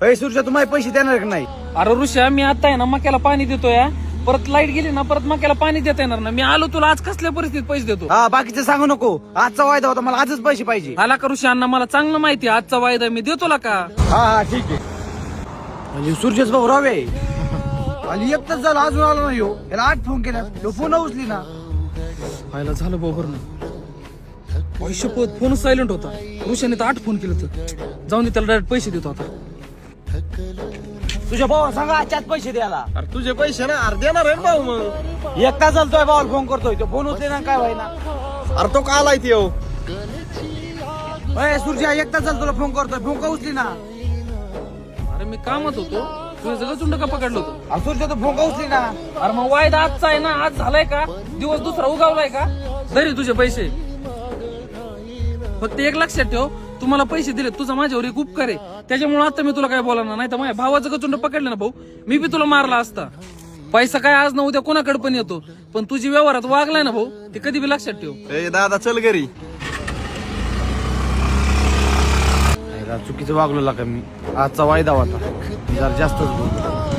सूर्या तुम्हाला पैसे देणार का नाही? अरे ऋषा, मी आता आहे ना मक्याला पाणी देतोय, परत लाईट गेली ना परत मक्याला पाणी देता येणार ना. मी आलो तुला आज कसल्या परिस्थितीत पैसे देतो. हा बाकीचं सांगू नको. आजचा वायदा होता, मला आजच पैसे पाहिजे. आला का ऋषा अण्णा, मला चांगलं माहिती आहे आजचा वायदा मी देतो ला का. हा ठीक आहे. म्हणजे सूर्यच भाऊ रावे आणि एक तास झाला अजून आला नाही. हो याला 8 फोन केला, फोन उचली ना. व्हायला झालं बरोबर ना. शपथ फोन सायलेंट होता. ऋषाने तर 8 फोन केलं तर जाऊन दे, त्याला डायरेक्ट पैसे देतो आता. तुझ्या भाऊ सांगा आजच्याच पैसे द्यायला. अरे तुझे पैसे ना अर्धे देणार आहे भाऊ. मग एक तास चालतोय भावाला फोन करतोय, तो फोन उचले ना काय व्हायना. अरे तो काल आहे येऊ. सूर्या एक तास झाला तुला फोन करतोय, फोन का उचली ना. अरे मी कामात होतो, तुझं सगळं चुंड का पकडलं होतं. सूर्या तो फोन का उचली ना. अरे मग वायदा आजचा आहे ना, आज झालाय का, दिवस दुसरा उगावलाय का. तरी तुझे पैसे फक्त एक लक्षात ठेव, तुम्हाला पैसे दिले तुझा माझ्यावर एक उपकार आहे, त्याच्यामुळे आता मी तुला काय बोलणार नाही. तर माझ्या भावाचं गचुंड पकडलं ना भाऊ, मी बी तुला मारला असता. पैसा काय आज ना उद्या कोणाकडे पण येतो, पण तुझी व्यवहारात वागलाय ना भाऊ, ते कधी बी लक्षात ठेव. ए दादा चल घरी. चुकीचं वागलो का मी. आजचा वायदा होता, जरा जास्तच बोललो.